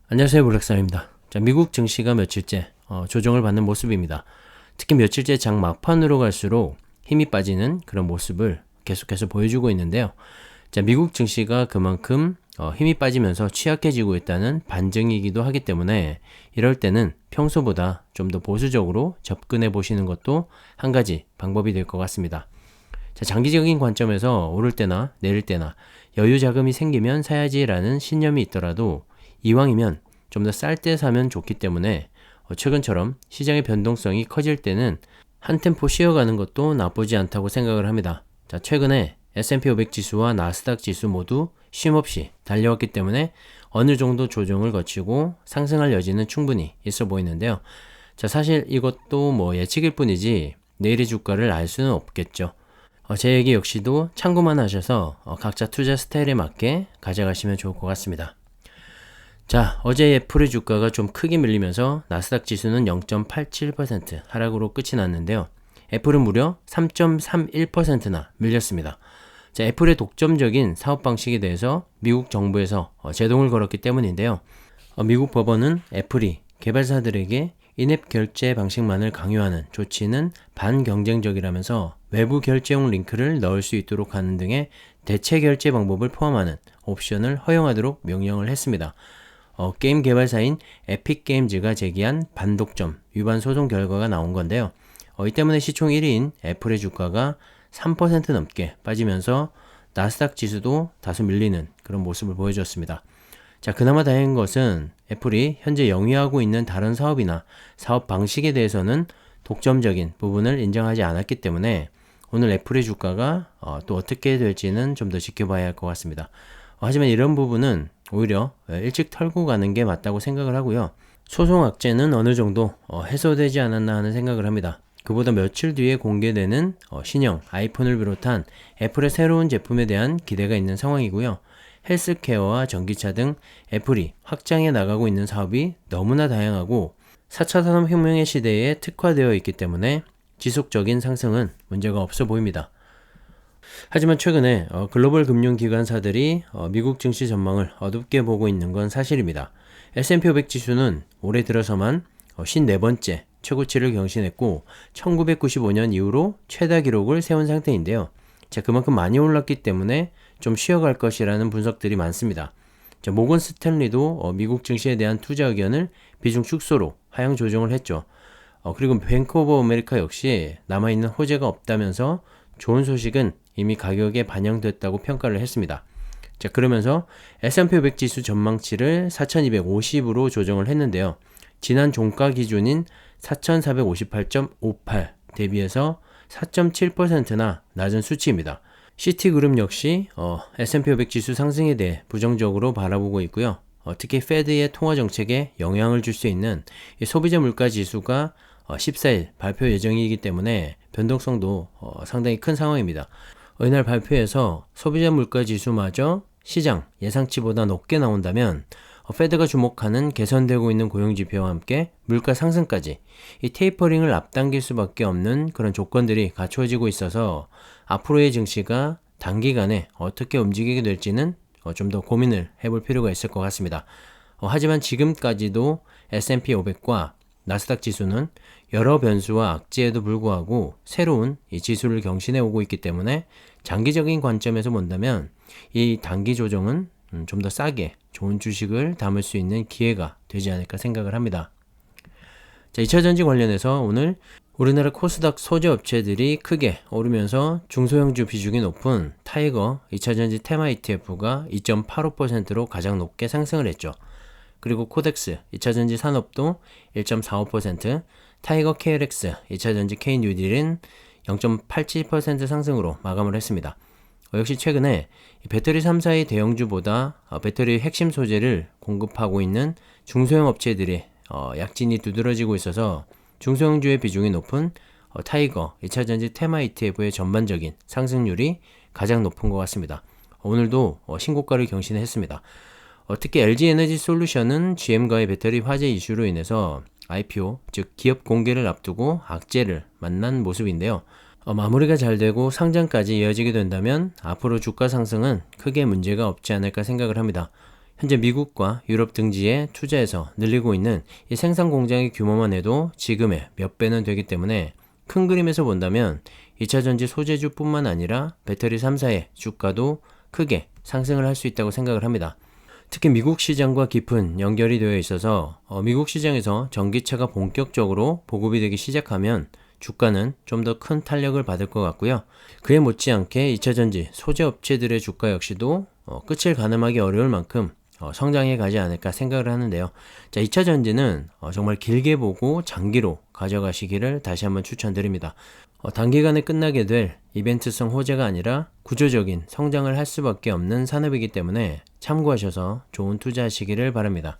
안녕하세요, 블랙사입니다. 자, 미국 증시가 며칠째 조정을 받는 모습입니다. 특히 며칠째 장 막판으로 갈수록 힘이 빠지는 그런 모습을 계속해서 보여주고 있는데요. 자, 미국 증시가 그만큼 힘이 빠지면서 취약해지고 있다는 반증이기도 하기 때문에 이럴 때는 평소보다 좀 더 보수적으로 접근해 보시는 것도 한 가지 방법이 될 것 같습니다. 자, 장기적인 관점에서 오를 때나 내릴 때나 여유 자금이 생기면 사야지라는 신념이 있더라도 이왕이면 좀 더 쌀 때 사면 좋기 때문에 최근처럼 시장의 변동성이 커질 때는 한 템포 쉬어가는 것도 나쁘지 않다고 생각을 합니다. 자, 최근에 S&P 500 지수와 나스닥 지수 모두 쉼없이 달려왔기 때문에 어느 정도 조정을 거치고 상승할 여지는 충분히 있어 보이는데요. 자, 사실 이것도 예측일 뿐이지 내일의 주가를 알 수는 없겠죠. 제 얘기 역시도 참고만 하셔서 각자 투자 스타일에 맞게 가져가시면 좋을 것 같습니다. 자, 어제 애플의 주가가 좀 크게 밀리면서 나스닥 지수는 0.87% 하락으로 끝이 났는데요. 애플은 무려 3.31%나 밀렸습니다. 자, 애플의 독점적인 사업 방식에 대해서 미국 정부에서 제동을 걸었기 때문인데요. 미국 법원은 애플이 개발사들에게 인앱 결제 방식만을 강요하는 조치는 반경쟁적이라면서 외부 결제용 링크를 넣을 수 있도록 하는 등의 대체 결제 방법을 포함하는 옵션을 허용하도록 명령을 했습니다. 게임 개발사인 에픽게임즈가 제기한 반독점 위반 소송 결과가 나온 건데요. 이 때문에 시총 1위인 애플의 주가가 3% 넘게 빠지면서 나스닥 지수도 다소 밀리는 그런 모습을 보여줬습니다. 자, 그나마 다행인 것은 애플이 현재 영위하고 있는 다른 사업이나 사업 방식에 대해서는 독점적인 부분을 인정하지 않았기 때문에 오늘 애플의 주가가 또 어떻게 될지는 좀 더 지켜봐야 할 것 같습니다. 하지만 이런 부분은 오히려 일찍 털고 가는 게 맞다고 생각을 하고요. 소송 악재는 어느 정도 해소되지 않았나 하는 생각을 합니다. 그보다 며칠 뒤에 공개되는 신형 아이폰을 비롯한 애플의 새로운 제품에 대한 기대가 있는 상황이고요. 헬스케어와 전기차 등 애플이 확장해 나가고 있는 사업이 너무나 다양하고 4차 산업혁명의 시대에 특화되어 있기 때문에 지속적인 상승은 문제가 없어 보입니다. 하지만 최근에 글로벌 금융기관사들이 미국 증시 전망을 어둡게 보고 있는 건 사실입니다. S&P 500 지수는 올해 들어서만 54번째 최고치를 경신했고 1995년 이후로 최다 기록을 세운 상태인데요. 자, 그만큼 많이 올랐기 때문에 좀 쉬어갈 것이라는 분석들이 많습니다. 자, 모건 스탠리도 미국 증시에 대한 투자 의견을 비중 축소로 하향 조정을 했죠. 그리고 뱅크 오브 아메리카 역시 남아있는 호재가 없다면서 좋은 소식은 이미 가격에 반영됐다고 평가를 했습니다. 자, 그러면서 S&P 500 지수 전망치를 4250으로 조정을 했는데요. 지난 종가 기준인 4458.58 대비해서 4.7%나 낮은 수치입니다. 시티그룹 역시 S&P 500 지수 상승에 대해 부정적으로 바라보고 있고요. 특히 페드의 통화 정책에 영향을 줄 수 있는 소비자 물가 지수가 14일 발표 예정이기 때문에 변동성도 상당히 큰 상황입니다. 이날 발표에서 소비자 물가 지수마저 시장 예상치보다 높게 나온다면 페드가 주목하는 개선되고 있는 고용지표와 함께 물가 상승까지 이 테이퍼링을 앞당길 수밖에 없는 그런 조건들이 갖추어지고 있어서 앞으로의 증시가 단기간에 어떻게 움직이게 될지는 좀 더 고민을 해볼 필요가 있을 것 같습니다. 하지만 지금까지도 S&P 500과 나스닥 지수는 여러 변수와 악재에도 불구하고 새로운 이 지수를 경신해 오고 있기 때문에 장기적인 관점에서 본다면 이 단기 조정은 좀 더 싸게 좋은 주식을 담을 수 있는 기회가 되지 않을까 생각을 합니다. 자, 2차전지 관련해서 오늘 우리나라 코스닥 소재 업체들이 크게 오르면서 중소형주 비중이 높은 타이거 2차전지 테마 ETF가 2.85%로 가장 높게 상승을 했죠. 그리고 코덱스 2차전지 산업도 1.45%, 타이거 KLX 2차전지 K뉴딜은 0.87% 상승으로 마감을 했습니다. 역시 최근에 배터리 3사의 대형주보다 배터리 핵심 소재를 공급하고 있는 중소형 업체들의 약진이 두드러지고 있어서 중소형주의 비중이 높은 타이거 2차전지 테마 ETF의 전반적인 상승률이 가장 높은 것 같습니다. 오늘도 신고가를 경신했습니다. 특히 LG에너지솔루션은 GM과의 배터리 화재 이슈로 인해서 IPO, 즉 기업 공개를 앞두고 악재를 만난 모습인데요. 마무리가 잘 되고 상장까지 이어지게 된다면 앞으로 주가 상승은 크게 문제가 없지 않을까 생각을 합니다. 현재 미국과 유럽 등지에 투자해서 늘리고 있는 이 생산 공장의 규모만 해도 지금의 몇 배는 되기 때문에 큰 그림에서 본다면 2차전지 소재주뿐만 아니라 배터리 3사의 주가도 크게 상승을 할 수 있다고 생각을 합니다. 특히 미국 시장과 깊은 연결이 되어 있어서 미국 시장에서 전기차가 본격적으로 보급이 되기 시작하면 주가는 좀 더 큰 탄력을 받을 것 같고요. 그에 못지않게 2차전지 소재 업체들의 주가 역시도 끝을 가늠하기 어려울 만큼 성장해 가지 않을까 생각을 하는데요. 자, 2차전지는 정말 길게 보고 장기로 가져가시기를 다시 한번 추천드립니다. 단기간에 끝나게 될 이벤트성 호재가 아니라 구조적인 성장을 할 수밖에 없는 산업이기 때문에 참고하셔서 좋은 투자하시기를 바랍니다.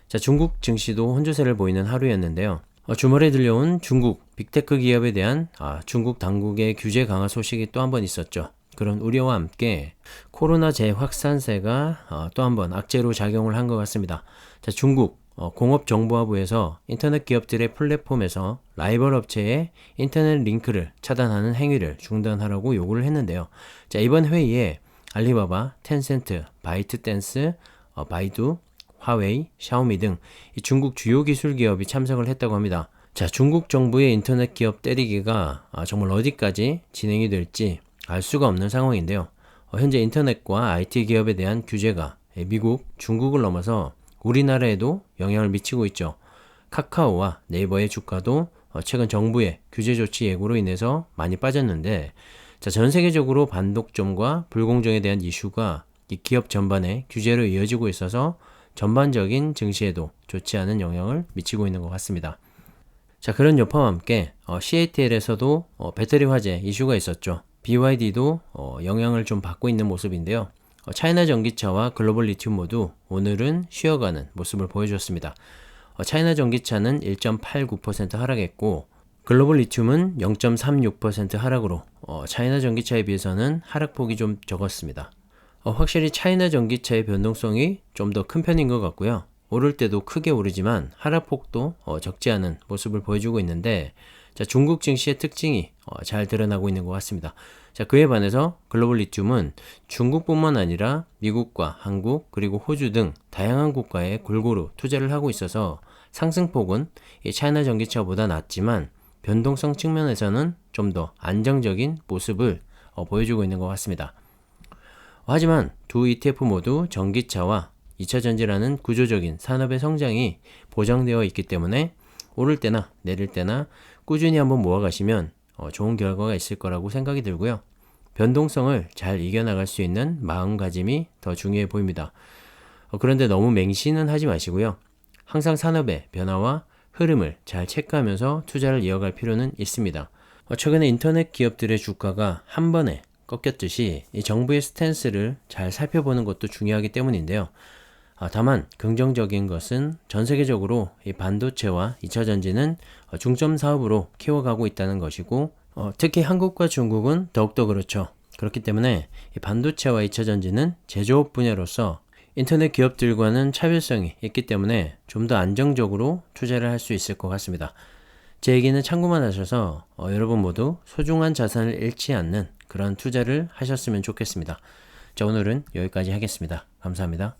자, 중국 증시도 혼조세를 보이는 하루였는데요. 주말에 들려온 중국 빅테크 기업에 대한 중국 당국의 규제 강화 소식이 또 한 번 있었죠. 그런 우려와 함께 코로나 재확산세가 또 한 번 악재로 작용을 한 것 같습니다. 자, 중국 공업정보화부에서 인터넷 기업들의 플랫폼에서 라이벌 업체의 인터넷 링크를 차단하는 행위를 중단하라고 요구를 했는데요. 자, 이번 회의에 알리바바, 텐센트, 바이트댄스, 바이두, 화웨이, 샤오미 등 중국 주요 기술 기업이 참석을 했다고 합니다. 자, 중국 정부의 인터넷 기업 때리기가 정말 어디까지 진행이 될지 알 수가 없는 상황인데요. 현재 인터넷과 IT 기업에 대한 규제가 미국, 중국을 넘어서 우리나라에도 영향을 미치고 있죠. 카카오와 네이버의 주가도 최근 정부의 규제 조치 예고로 인해서 많이 빠졌는데, 자, 전 세계적으로 반독점과 불공정에 대한 이슈가 이 기업 전반의 규제로 이어지고 있어서 전반적인 증시에도 좋지 않은 영향을 미치고 있는 것 같습니다. 자, 그런 여파와 함께 CATL에서도 배터리 화재 이슈가 있었죠. BYD도 영향을 좀 받고 있는 모습인데요. 차이나 전기차와 글로벌 리튬 모두 오늘은 쉬어가는 모습을 보여줬습니다. 차이나 전기차는 1.89% 하락했고 글로벌 리튬은 0.36% 하락으로 차이나 전기차에 비해서는 하락폭이 좀 적었습니다. 확실히 차이나 전기차의 변동성이 좀 더 큰 편인 것 같고요. 오를 때도 크게 오르지만 하락폭도 적지 않은 모습을 보여주고 있는데, 자, 중국 증시의 특징이 잘 드러나고 있는 것 같습니다. 자, 그에 반해서 글로벌 리튬은 중국뿐만 아니라 미국과 한국 그리고 호주 등 다양한 국가에 골고루 투자를 하고 있어서 상승폭은 이 차이나 전기차보다 낮지만 변동성 측면에서는 좀 더 안정적인 모습을 보여주고 있는 것 같습니다. 하지만 두 ETF 모두 전기차와 2차전지라는 구조적인 산업의 성장이 보장되어 있기 때문에 오를 때나 내릴 때나 꾸준히 한번 모아가시면 좋은 결과가 있을 거라고 생각이 들고요. 변동성을 잘 이겨나갈 수 있는 마음가짐이 더 중요해 보입니다. 그런데 너무 맹신은 하지 마시고요. 항상 산업의 변화와 흐름을 잘 체크하면서 투자를 이어갈 필요는 있습니다. 최근에 인터넷 기업들의 주가가 한 번에 꺾였듯이 이 정부의 스탠스를 잘 살펴보는 것도 중요하기 때문인데요. 다만 긍정적인 것은 전 세계적으로 이 반도체와 2차전지는 중점 사업으로 키워가고 있다는 것이고, 특히 한국과 중국은 더욱더 그렇죠. 그렇기 때문에 이 반도체와 2차전지는 제조업 분야로서 인터넷 기업들과는 차별성이 있기 때문에 좀 더 안정적으로 투자를 할 수 있을 것 같습니다. 제 얘기는 참고만 하셔서 여러분 모두 소중한 자산을 잃지 않는 그런 투자를 하셨으면 좋겠습니다. 자, 오늘은 여기까지 하겠습니다. 감사합니다.